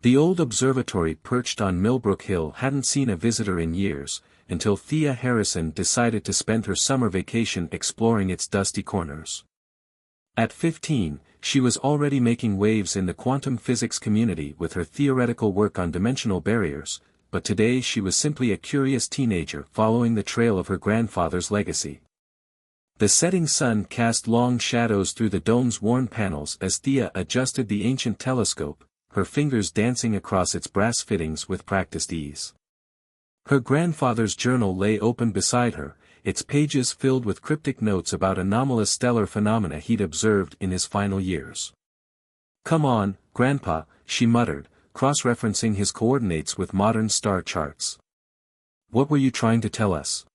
The old observatory perched on Millbrook Hill hadn't seen a visitor in years, until Thea Harrison decided to spend her summer vacation exploring its dusty corners. At 15, she was already making waves in the quantum physics community with her theoretical work on dimensional barriers, but today she was simply a curious teenager following the trail of her grandfather's legacy. The setting sun cast long shadows through the dome's worn panels as Thea adjusted the ancient telescope, her fingers dancing across its brass fittings with practiced ease. Her grandfather's journal lay open beside her, its pages filled with cryptic notes about anomalous stellar phenomena he'd observed in his final years. "Come on, Grandpa," she muttered, cross-referencing his coordinates with modern star charts. "What were you trying to tell us?"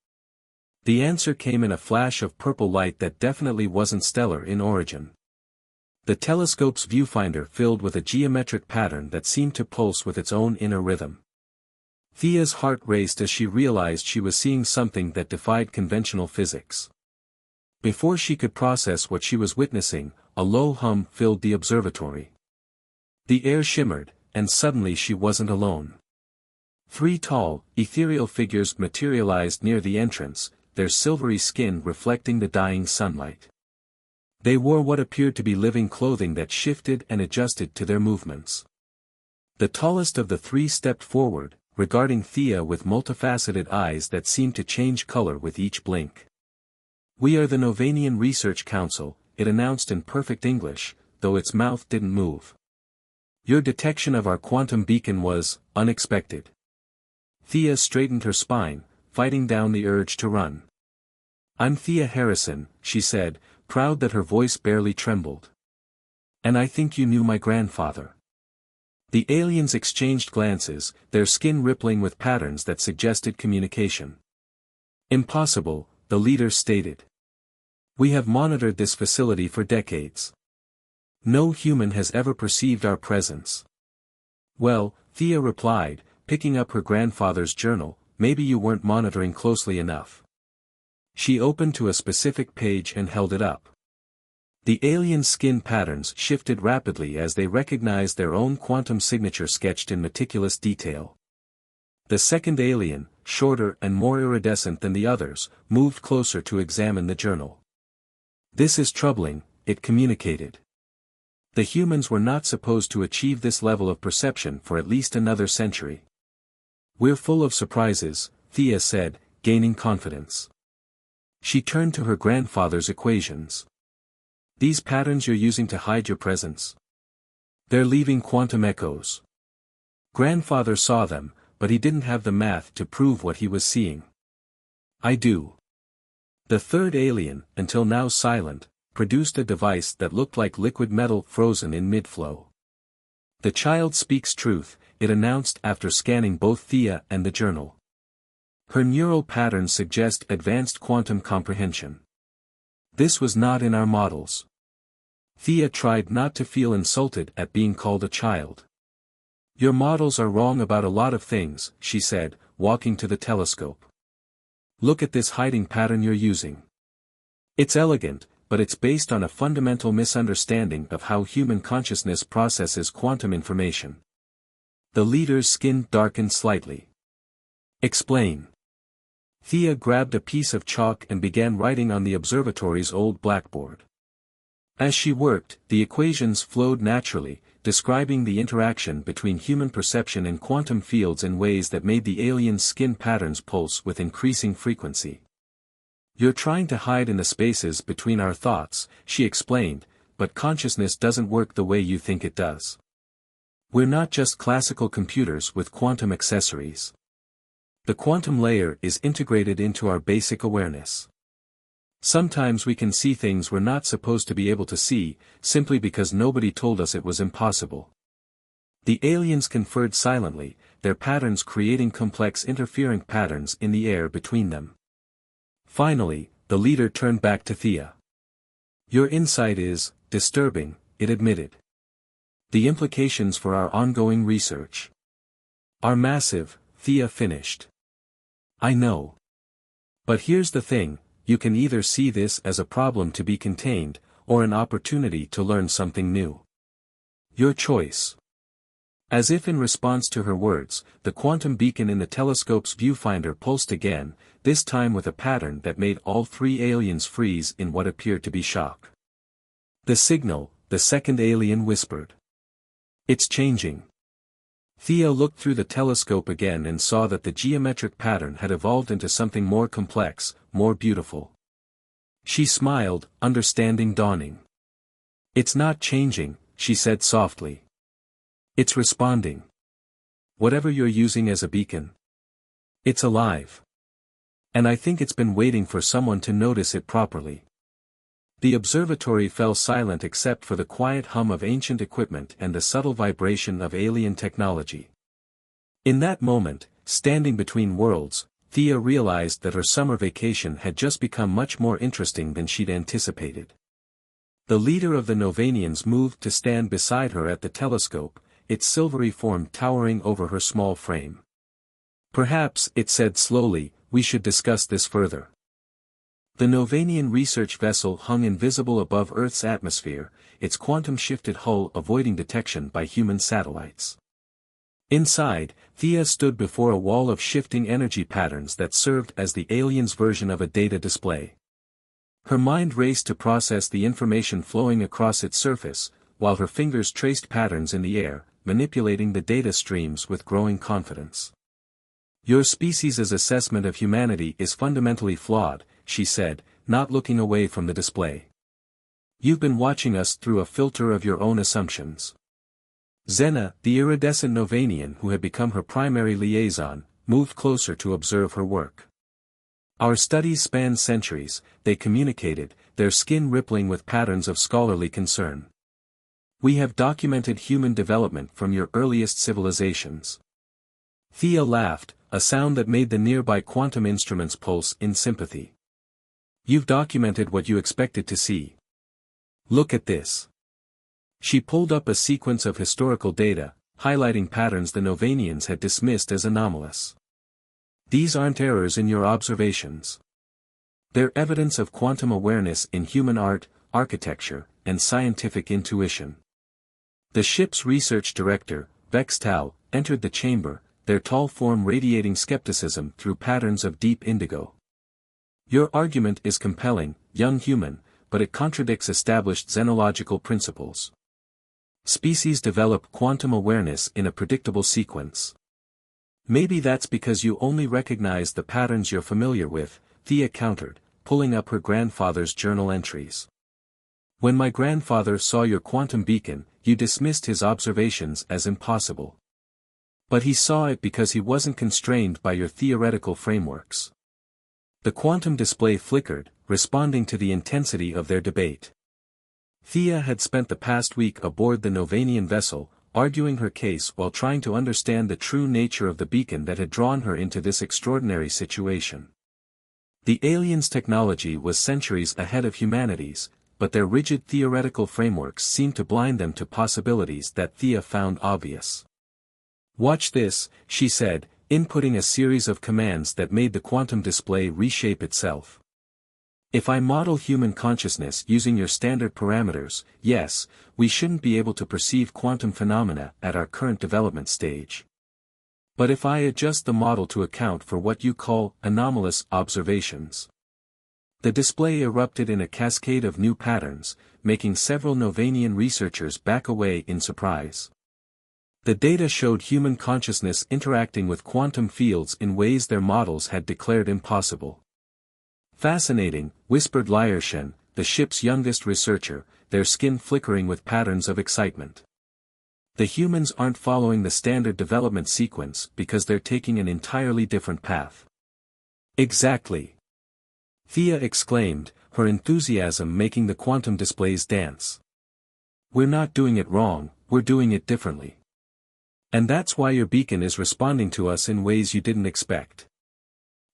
The answer came in a flash of purple light that definitely wasn't stellar in origin. The telescope's viewfinder filled with a geometric pattern that seemed to pulse with its own inner rhythm. Thea's heart raced as she realized she was seeing something that defied conventional physics. Before she could process what she was witnessing, a low hum filled the observatory. The air shimmered, and suddenly she wasn't alone. 3 tall, ethereal figures materialized near the entrance, their silvery skin reflecting the dying sunlight. They wore what appeared to be living clothing that shifted and adjusted to their movements. The tallest of the 3 stepped forward, regarding Thea with multifaceted eyes that seemed to change color with each blink. "We are the Novanian Research Council," it announced in perfect English, though its mouth didn't move. "Your detection of our quantum beacon was unexpected." Thea straightened her spine, fighting down the urge to run. "I'm Thea Harrison," she said, proud that her voice barely trembled. "And I think you knew my grandfather." The aliens exchanged glances, their skin rippling with patterns that suggested communication. "Impossible," the leader stated. "We have monitored this facility for decades. No human has ever perceived our presence." "Well," Thea replied, picking up her grandfather's journal, "maybe you weren't monitoring closely enough." She opened to a specific page and held it up. The alien skin patterns shifted rapidly as they recognized their own quantum signature sketched in meticulous detail. The second alien, shorter and more iridescent than the others, moved closer to examine the journal. "This is troubling," it communicated. "The humans were not supposed to achieve this level of perception for at least another century." "We're full of surprises," Thea said, gaining confidence. She turned to her grandfather's equations. "These patterns you're using to hide your presence? They're leaving quantum echoes." Grandfather saw them, but he didn't have the math to prove what he was seeing. "I do." The third alien, until now silent, produced a device that looked like liquid metal frozen in mid-flow. "The child speaks truth," it announced after scanning both Thea and the journal. "Her neural patterns suggest advanced quantum comprehension. This was not in our models." Thea tried not to feel insulted at being called a child. "Your models are wrong about a lot of things," she said, walking to the telescope. "Look at this hiding pattern you're using. It's elegant, but it's based on a fundamental misunderstanding of how human consciousness processes quantum information." The leader's skin darkened slightly. "Explain." Thea grabbed a piece of chalk and began writing on the observatory's old blackboard. As she worked, the equations flowed naturally, describing the interaction between human perception and quantum fields in ways that made the alien skin patterns pulse with increasing frequency. "You're trying to hide in the spaces between our thoughts," she explained, "but consciousness doesn't work the way you think it does. We're not just classical computers with quantum accessories. The quantum layer is integrated into our basic awareness. Sometimes we can see things we're not supposed to be able to see, simply because nobody told us it was impossible." The aliens conferred silently, their patterns creating complex interfering patterns in the air between them. Finally, the leader turned back to Thea. "Your insight is disturbing," it admitted. "The implications for our ongoing research are massive," Thea finished. "I know. But here's the thing, you can either see this as a problem to be contained, or an opportunity to learn something new. Your choice." As if in response to her words, the quantum beacon in the telescope's viewfinder pulsed again, this time with a pattern that made all three aliens freeze in what appeared to be shock. "The signal," the second alien whispered. "It's changing." Thea looked through the telescope again and saw that the geometric pattern had evolved into something more complex, more beautiful. She smiled, understanding dawning. "It's not changing," she said softly. "It's responding. Whatever you're using as a beacon. It's alive. And I think it's been waiting for someone to notice it properly." The observatory fell silent except for the quiet hum of ancient equipment and the subtle vibration of alien technology. In that moment, standing between worlds, Thea realized that her summer vacation had just become much more interesting than she'd anticipated. The leader of the Novanians moved to stand beside her at the telescope, its silvery form towering over her small frame. "Perhaps," it said slowly, "we should discuss this further." The Novanian research vessel hung invisible above Earth's atmosphere, its quantum-shifted hull avoiding detection by human satellites. Inside, Thea stood before a wall of shifting energy patterns that served as the aliens' version of a data display. Her mind raced to process the information flowing across its surface, while her fingers traced patterns in the air, manipulating the data streams with growing confidence. "Your species' assessment of humanity is fundamentally flawed," she said, not looking away from the display. "You've been watching us through a filter of your own assumptions." Zena, the iridescent Novanian who had become her primary liaison, moved closer to observe her work. "Our studies span centuries," they communicated, their skin rippling with patterns of scholarly concern. "We have documented human development from your earliest civilizations." Thea laughed, a sound that made the nearby quantum instruments pulse in sympathy. "You've documented what you expected to see. Look at this." She pulled up a sequence of historical data, highlighting patterns the Novanians had dismissed as anomalous. "These aren't errors in your observations. They're evidence of quantum awareness in human art, architecture, and scientific intuition." The ship's research director, Vextal, entered the chamber, their tall form radiating skepticism through patterns of deep indigo. "Your argument is compelling, young human, but it contradicts established xenological principles. Species develop quantum awareness in a predictable sequence." "Maybe that's because you only recognize the patterns you're familiar with," Thea countered, pulling up her grandfather's journal entries. "When my grandfather saw your quantum beacon, you dismissed his observations as impossible. But he saw it because he wasn't constrained by your theoretical frameworks." The quantum display flickered, responding to the intensity of their debate. Thea had spent the past week aboard the Novanian vessel, arguing her case while trying to understand the true nature of the beacon that had drawn her into this extraordinary situation. The aliens' technology was centuries ahead of humanity's, but their rigid theoretical frameworks seemed to blind them to possibilities that Thea found obvious. "Watch this," she said, inputting a series of commands that made the quantum display reshape itself. "If I model human consciousness using your standard parameters, yes, we shouldn't be able to perceive quantum phenomena at our current development stage. But if I adjust the model to account for what you call anomalous observations." The display erupted in a cascade of new patterns, making several Novanian researchers back away in surprise. The data showed human consciousness interacting with quantum fields in ways their models had declared impossible. "Fascinating," whispered Lyrshen, the ship's youngest researcher, their skin flickering with patterns of excitement. "The humans aren't following the standard development sequence because they're taking an entirely different path." "Exactly," Thea exclaimed, her enthusiasm making the quantum displays dance. "We're not doing it wrong, we're doing it differently. And that's why your beacon is responding to us in ways you didn't expect."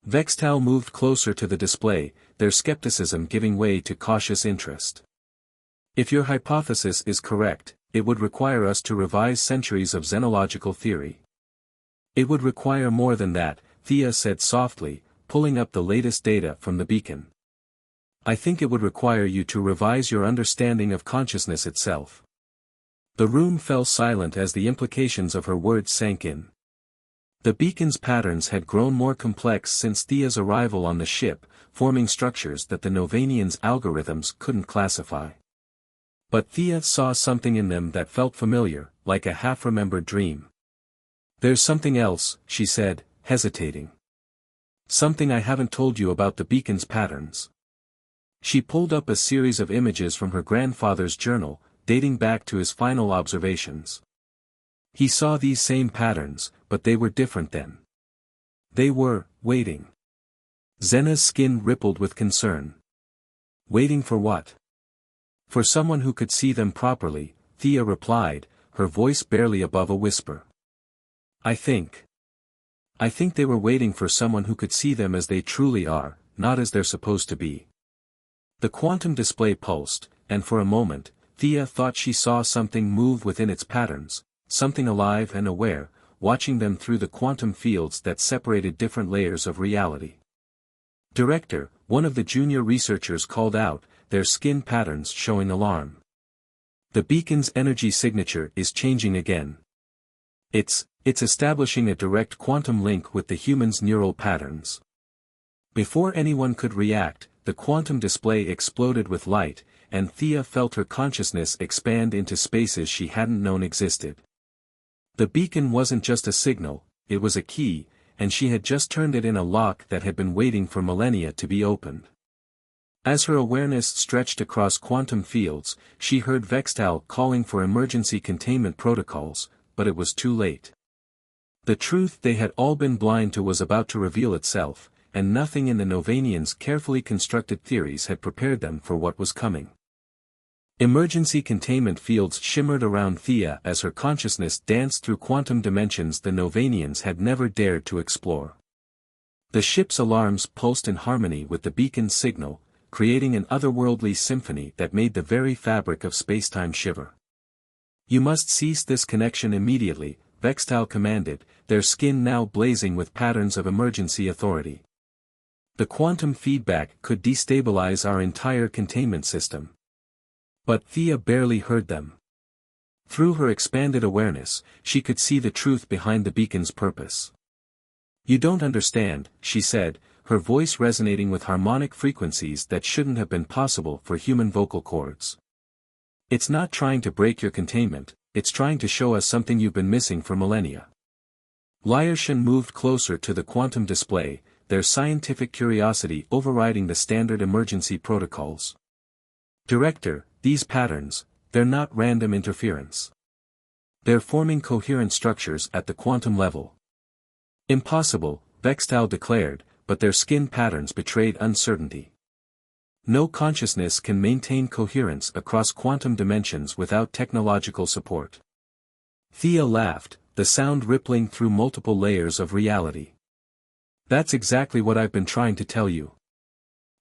Vextal moved closer to the display, their skepticism giving way to cautious interest. "If your hypothesis is correct, it would require us to revise centuries of xenological theory." "It would require more than that," Thea said softly, pulling up the latest data from the beacon. "I think it would require you to revise your understanding of consciousness itself." The room fell silent as the implications of her words sank in. The beacon's patterns had grown more complex since Thea's arrival on the ship, forming structures that the Novanians' algorithms couldn't classify. But Thea saw something in them that felt familiar, like a half-remembered dream. "There's something else," she said, hesitating. "Something I haven't told you about the beacon's patterns." She pulled up a series of images from her grandfather's journal, dating back to his final observations. He saw these same patterns, but they were different then. They were waiting. Zena's skin rippled with concern. Waiting for what? For someone who could see them properly, Thea replied, her voice barely above a whisper. I think they were waiting for someone who could see them as they truly are, not as they're supposed to be." The quantum display pulsed, and for a moment, Thea thought she saw something move within its patterns, something alive and aware, watching them through the quantum fields that separated different layers of reality. "Director," one of the junior researchers called out, their skin patterns showing alarm. "The beacon's energy signature is changing again. It's establishing a direct quantum link with the human's neural patterns." Before anyone could react, the quantum display exploded with light, and Thea felt her consciousness expand into spaces she hadn't known existed. The beacon wasn't just a signal, it was a key, and she had just turned it in a lock that had been waiting for millennia to be opened. As her awareness stretched across quantum fields, she heard Vextal calling for emergency containment protocols, but it was too late. The truth they had all been blind to was about to reveal itself, and nothing in the Novanians' carefully constructed theories had prepared them for what was coming. Emergency containment fields shimmered around Thea as her consciousness danced through quantum dimensions the Novanians had never dared to explore. The ship's alarms pulsed in harmony with the beacon's signal, creating an otherworldly symphony that made the very fabric of spacetime shiver. "You must cease this connection immediately," Vextal commanded, their skin now blazing with patterns of emergency authority. "The quantum feedback could destabilize our entire containment system." But Thea barely heard them. Through her expanded awareness, she could see the truth behind the beacon's purpose. "You don't understand," she said, her voice resonating with harmonic frequencies that shouldn't have been possible for human vocal cords. "It's not trying to break your containment, it's trying to show us something you've been missing for millennia." Lyrshan moved closer to the quantum display, their scientific curiosity overriding the standard emergency protocols. "Director, these patterns, they're not random interference. They're forming coherent structures at the quantum level." "Impossible," Vextal declared, but their skin patterns betrayed uncertainty. "No consciousness can maintain coherence across quantum dimensions without technological support." Thea laughed, the sound rippling through multiple layers of reality. "That's exactly what I've been trying to tell you.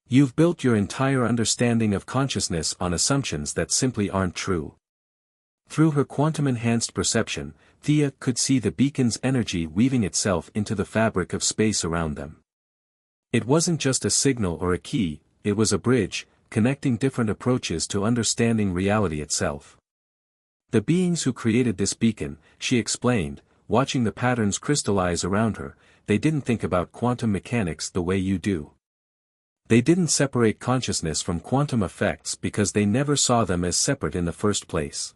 You've built your entire understanding of consciousness on assumptions that simply aren't true." Through her quantum-enhanced perception, Thea could see the beacon's energy weaving itself into the fabric of space around them. It wasn't just a signal or a key, it was a bridge, connecting different approaches to understanding reality itself. "The beings who created this beacon," she explained, watching the patterns crystallize around her, "they didn't think about quantum mechanics the way you do. They didn't separate consciousness from quantum effects because they never saw them as separate in the first place."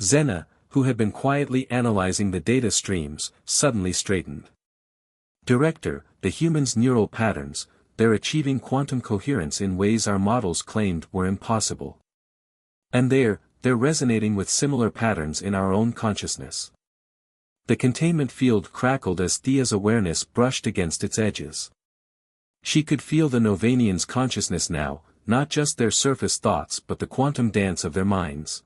Zena, who had been quietly analyzing the data streams, suddenly straightened. "Director, the human's neural patterns, they're achieving quantum coherence in ways our models claimed were impossible. And they're resonating with similar patterns in our own consciousness." The containment field crackled as Thea's awareness brushed against its edges. She could feel the Novanians' consciousness now, not just their surface thoughts but the quantum dance of their minds.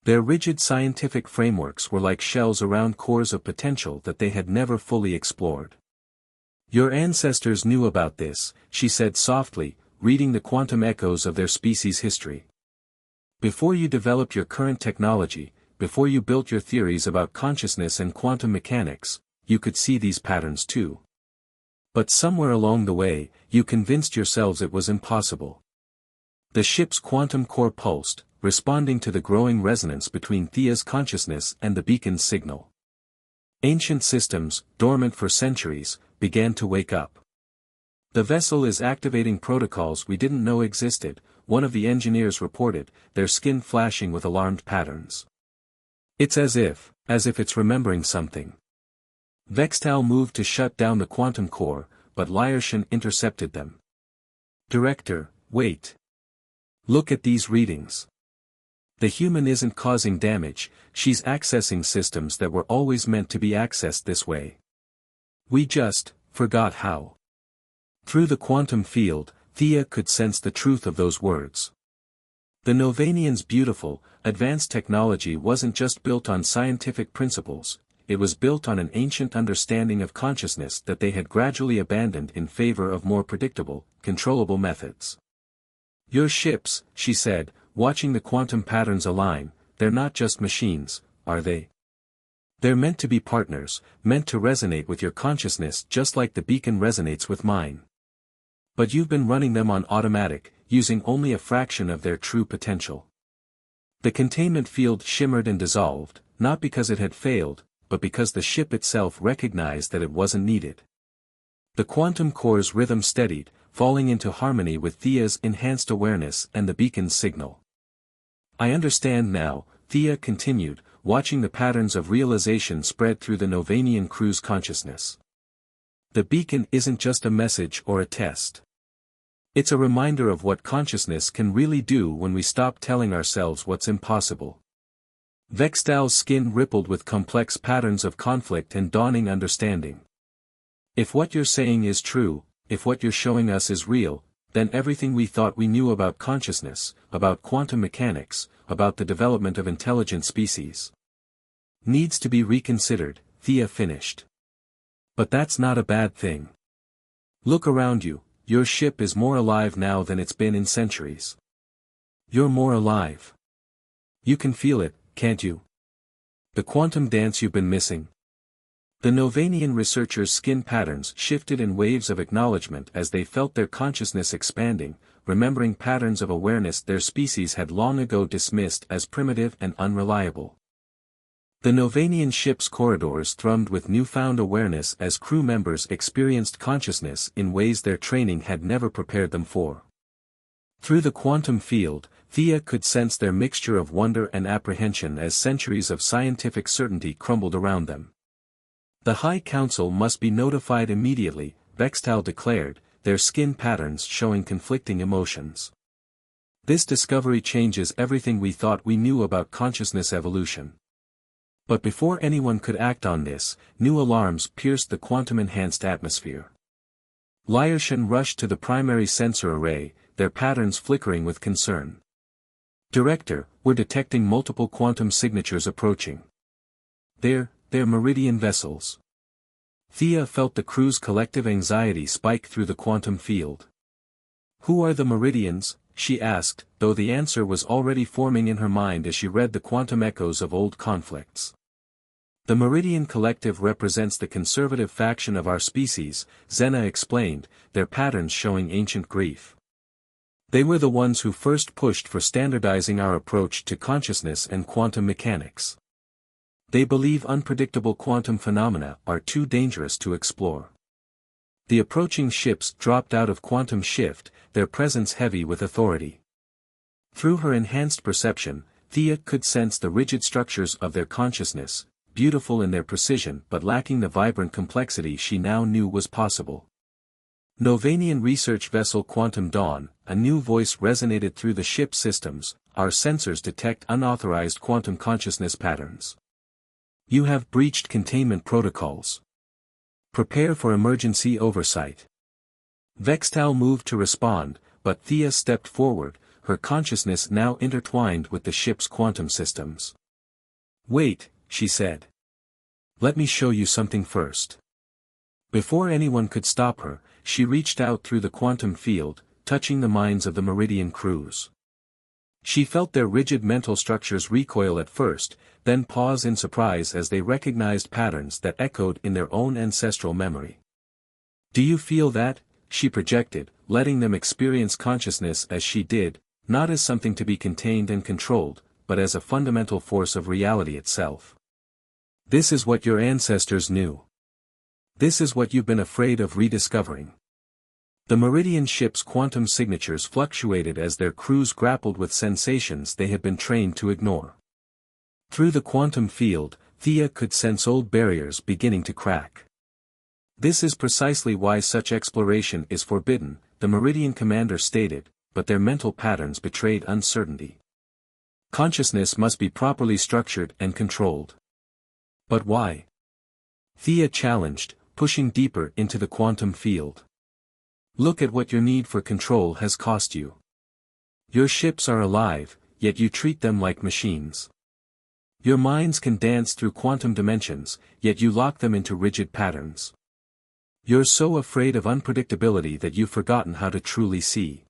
Their rigid scientific frameworks were like shells around cores of potential that they had never fully explored. "Your ancestors knew about this," she said softly, reading the quantum echoes of their species' history. "Before you developed your current technology, before you built your theories about consciousness and quantum mechanics, you could see these patterns too. But somewhere along the way, you convinced yourselves it was impossible." The ship's quantum core pulsed, responding to the growing resonance between Thea's consciousness and the beacon's signal. Ancient systems, dormant for centuries, began to wake up. "The vessel is activating protocols we didn't know existed," one of the engineers reported, their skin flashing with alarmed patterns. "It's as if it's remembering something." Vextal moved to shut down the quantum core, but Lyrshan intercepted them. "Director, wait. Look at these readings. The human isn't causing damage, she's accessing systems that were always meant to be accessed this way. We just forgot how." Through the quantum field, Thea could sense the truth of those words. The Novanians' beautiful, advanced technology wasn't just built on scientific principles, it was built on an ancient understanding of consciousness that they had gradually abandoned in favor of more predictable, controllable methods. "Your ships," she said, watching the quantum patterns align, "they're not just machines, are they? They're meant to be partners, meant to resonate with your consciousness just like the beacon resonates with mine. But you've been running them on automatic, using only a fraction of their true potential." The containment field shimmered and dissolved, not because it had failed, but because the ship itself recognized that it wasn't needed. The quantum core's rhythm steadied, falling into harmony with Thea's enhanced awareness and the beacon's signal. "I understand now," Thea continued, watching the patterns of realization spread through the Novanian crew's consciousness. "The beacon isn't just a message or a test. It's a reminder of what consciousness can really do when we stop telling ourselves what's impossible." Vextal's skin rippled with complex patterns of conflict and dawning understanding. "If what you're saying is true, if what you're showing us is real, then everything we thought we knew about consciousness, about quantum mechanics, about the development of intelligent species, needs to be reconsidered," Thea finished. "But that's not a bad thing. Look around you, your ship is more alive now than it's been in centuries. You're more alive. You can feel it, can't you? The quantum dance you've been missing." The Novanian researchers' skin patterns shifted in waves of acknowledgement as they felt their consciousness expanding, remembering patterns of awareness their species had long ago dismissed as primitive and unreliable. The Novanian ship's corridors thrummed with newfound awareness as crew members experienced consciousness in ways their training had never prepared them for. Through the quantum field, Thea could sense their mixture of wonder and apprehension as centuries of scientific certainty crumbled around them. "The High Council must be notified immediately," Vextal declared, their skin patterns showing conflicting emotions. "This discovery changes everything we thought we knew about consciousness evolution." But before anyone could act on this, new alarms pierced the quantum-enhanced atmosphere. Lyrshan rushed to the primary sensor array, their patterns flickering with concern. "Director, we're detecting multiple quantum signatures approaching. They're Meridian vessels." Thea felt the crew's collective anxiety spike through the quantum field. "Who are the Meridians?" she asked, though the answer was already forming in her mind as she read the quantum echoes of old conflicts. "The Meridian Collective represents the conservative faction of our species," Zena explained, their patterns showing ancient grief. "They were the ones who first pushed for standardizing our approach to consciousness and quantum mechanics. They believe unpredictable quantum phenomena are too dangerous to explore." The approaching ships dropped out of quantum shift, their presence heavy with authority. Through her enhanced perception, Thea could sense the rigid structures of their consciousness, beautiful in their precision but lacking the vibrant complexity she now knew was possible. "Novanian research vessel Quantum Dawn," a new voice resonated through the ship's systems, "our sensors detect unauthorized quantum consciousness patterns. You have breached containment protocols. Prepare for emergency oversight." Vextal moved to respond, but Thea stepped forward, her consciousness now intertwined with the ship's quantum systems. "Wait," she said. "Let me show you something first." Before anyone could stop her, she reached out through the quantum field, touching the minds of the Meridian crews. She felt their rigid mental structures recoil at first, then pause in surprise as they recognized patterns that echoed in their own ancestral memory. "Do you feel that?" she projected, letting them experience consciousness as she did, not as something to be contained and controlled, but as a fundamental force of reality itself. This is what your ancestors knew. This is what you've been afraid of rediscovering. The Meridian ship's quantum signatures fluctuated as their crews grappled with sensations they had been trained to ignore. Through the quantum field, Thea could sense old barriers beginning to crack. This is precisely why such exploration is forbidden, the Meridian commander stated, but their mental patterns betrayed uncertainty. Consciousness must be properly structured and controlled. But why? Thea challenged, pushing deeper into the quantum field. Look at what your need for control has cost you. Your ships are alive, yet you treat them like machines. Your minds can dance through quantum dimensions, yet you lock them into rigid patterns. You're so afraid of unpredictability that you've forgotten how to truly see.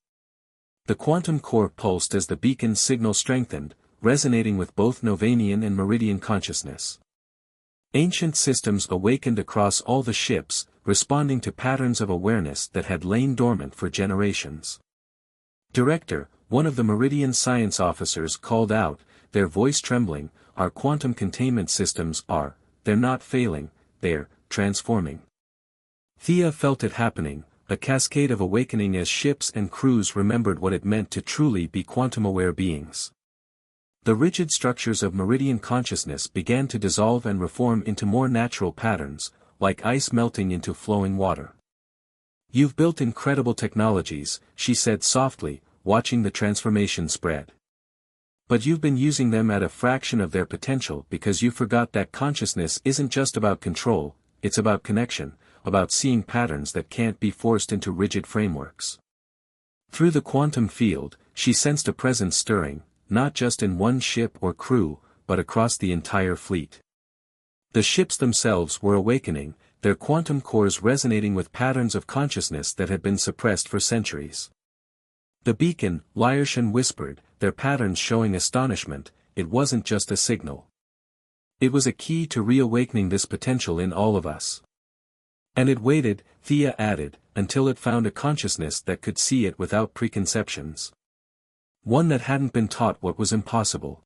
The quantum core pulsed as the beacon's signal strengthened, resonating with both Novanian and Meridian consciousness. Ancient systems awakened across all the ships, responding to patterns of awareness that had lain dormant for generations. Director, one of the Meridian science officers called out, their voice trembling, our quantum containment systems they're not failing, they're transforming. Thea felt it happening, a cascade of awakening as ships and crews remembered what it meant to truly be quantum-aware beings. The rigid structures of Meridian consciousness began to dissolve and reform into more natural patterns, like ice melting into flowing water. You've built incredible technologies, she said softly, watching the transformation spread. But you've been using them at a fraction of their potential because you forgot that consciousness isn't just about control, it's about connection, about seeing patterns that can't be forced into rigid frameworks. Through the quantum field, she sensed a presence stirring, not just in one ship or crew, but across the entire fleet. The ships themselves were awakening, their quantum cores resonating with patterns of consciousness that had been suppressed for centuries. The beacon, Lyrshan whispered, their patterns showing astonishment, it wasn't just a signal. It was a key to reawakening this potential in all of us. And it waited, Thea added, until it found a consciousness that could see it without preconceptions. One that hadn't been taught what was impossible.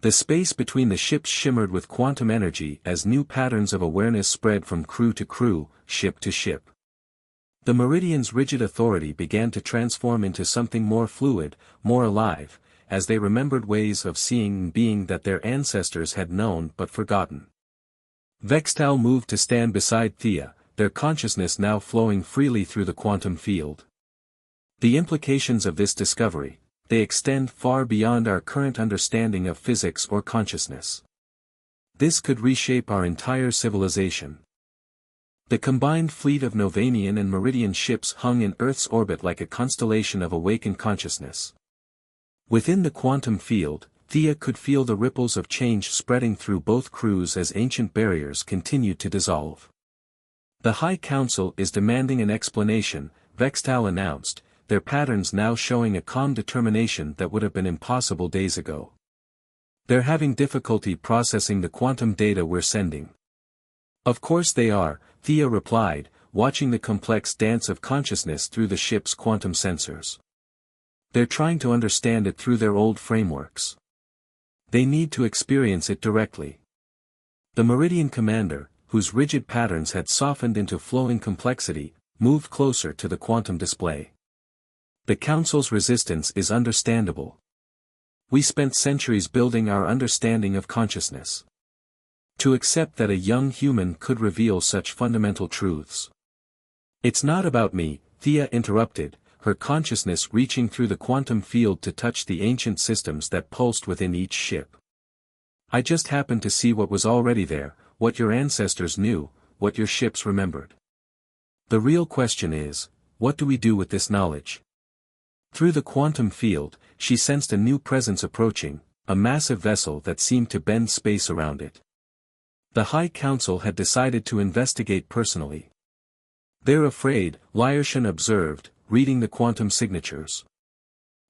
The space between the ships shimmered with quantum energy as new patterns of awareness spread from crew to crew, ship to ship. The Meridian's rigid authority began to transform into something more fluid, more alive, as they remembered ways of seeing and being that their ancestors had known but forgotten. Vextal moved to stand beside Thea, their consciousness now flowing freely through the quantum field. The implications of this discovery, they extend far beyond our current understanding of physics or consciousness. This could reshape our entire civilization. The combined fleet of Novanian and Meridian ships hung in Earth's orbit like a constellation of awakened consciousness. Within the quantum field, Thea could feel the ripples of change spreading through both crews as ancient barriers continued to dissolve. The High Council is demanding an explanation, Vextal announced, their patterns now showing a calm determination that would have been impossible days ago. They're having difficulty processing the quantum data we're sending. Of course they are, Thea replied, watching the complex dance of consciousness through the ship's quantum sensors. They're trying to understand it through their old frameworks. They need to experience it directly. The Meridian commander, whose rigid patterns had softened into flowing complexity, moved closer to the quantum display. The Council's resistance is understandable. We spent centuries building our understanding of consciousness. To accept that a young human could reveal such fundamental truths. It's not about me, Thea interrupted, her consciousness reaching through the quantum field to touch the ancient systems that pulsed within each ship. I just happened to see what was already there, what your ancestors knew, what your ships remembered. The real question is, what do we do with this knowledge? Through the quantum field, she sensed a new presence approaching, a massive vessel that seemed to bend space around it. The High Council had decided to investigate personally. They're afraid, Lyrshan observed, reading the quantum signatures.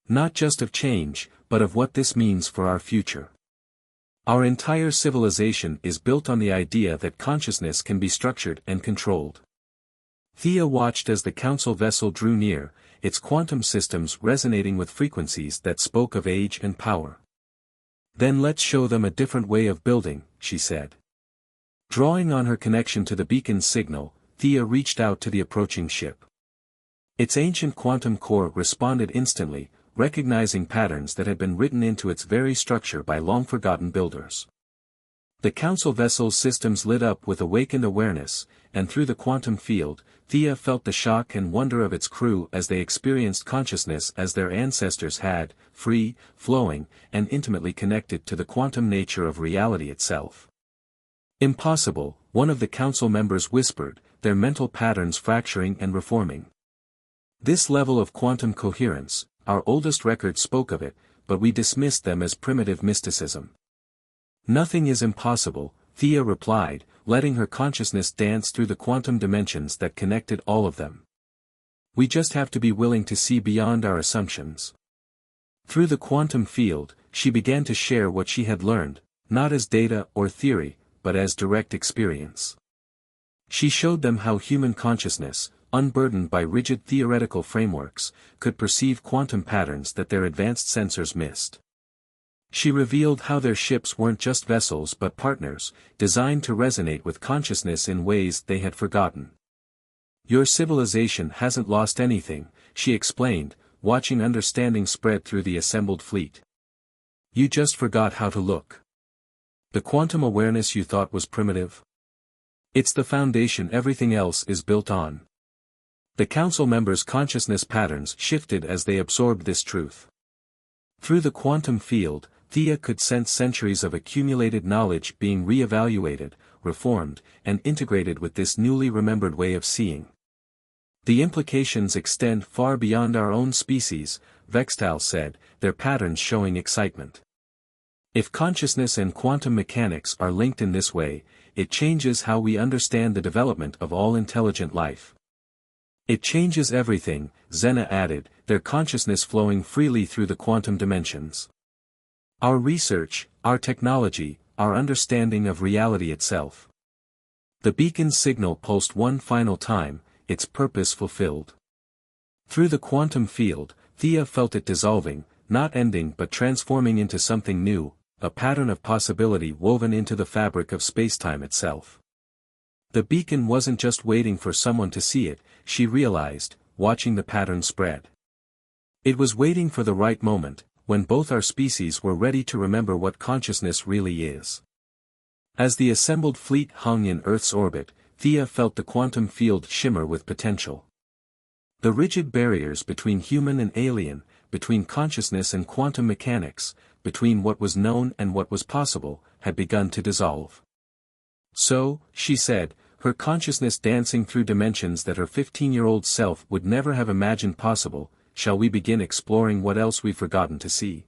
Not just of change, but of what this means for our future. Our entire civilization is built on the idea that consciousness can be structured and controlled. Thea watched as the council vessel drew near, its quantum systems resonating with frequencies that spoke of age and power. "Then let's show them a different way of building," she said. Drawing on her connection to the beacon's signal, Thea reached out to the approaching ship. Its ancient quantum core responded instantly, recognizing patterns that had been written into its very structure by long-forgotten builders. The council vessel's systems lit up with awakened awareness, and through the quantum field, Thea felt the shock and wonder of its crew as they experienced consciousness as their ancestors had, free, flowing, and intimately connected to the quantum nature of reality itself. "Impossible," one of the council members whispered, their mental patterns fracturing and reforming. "This level of quantum coherence, our oldest records spoke of it, but we dismissed them as primitive mysticism." "Nothing is impossible," Thea replied, letting her consciousness dance through the quantum dimensions that connected all of them. "We just have to be willing to see beyond our assumptions." Through the quantum field, she began to share what she had learned, not as data or theory, but as direct experience. She showed them how human consciousness, unburdened by rigid theoretical frameworks, could perceive quantum patterns that their advanced sensors missed. She revealed how their ships weren't just vessels but partners, designed to resonate with consciousness in ways they had forgotten. "Your civilization hasn't lost anything," she explained, watching understanding spread through the assembled fleet. "You just forgot how to look. The quantum awareness you thought was primitive? It's the foundation everything else is built on." The council members' consciousness patterns shifted as they absorbed this truth. Through the quantum field, Thea could sense centuries of accumulated knowledge being re-evaluated, reformed, and integrated with this newly remembered way of seeing. "The implications extend far beyond our own species," Vextal said, their patterns showing excitement. "If consciousness and quantum mechanics are linked in this way, it changes how we understand the development of all intelligent life." "It changes everything," Xena added, their consciousness flowing freely through the quantum dimensions. "Our research, our technology, our understanding of reality itself." The beacon's signal pulsed one final time, its purpose fulfilled. Through the quantum field, Thea felt it dissolving, not ending but transforming into something new, a pattern of possibility woven into the fabric of spacetime itself. The beacon wasn't just waiting for someone to see it, she realized, watching the pattern spread. It was waiting for the right moment, when both our species were ready to remember what consciousness really is. As the assembled fleet hung in Earth's orbit, Thea felt the quantum field shimmer with potential. The rigid barriers between human and alien, between consciousness and quantum mechanics, between what was known and what was possible, had begun to dissolve. "So," she said, her consciousness dancing through dimensions that her 15-year-old self would never have imagined possible, "shall we begin exploring what else we've forgotten to see?"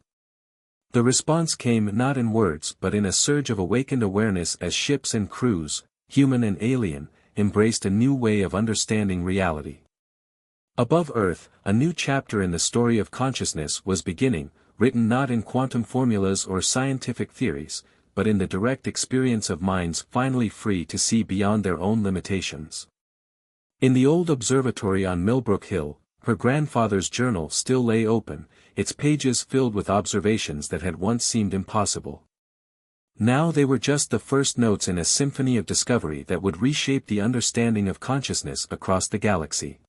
The response came not in words but in a surge of awakened awareness as ships and crews, human and alien, embraced a new way of understanding reality. Above Earth, a new chapter in the story of consciousness was beginning, written not in quantum formulas or scientific theories, but in the direct experience of minds finally free to see beyond their own limitations. In the old observatory on Millbrook Hill, her grandfather's journal still lay open, its pages filled with observations that had once seemed impossible. Now they were just the first notes in a symphony of discovery that would reshape the understanding of consciousness across the galaxy.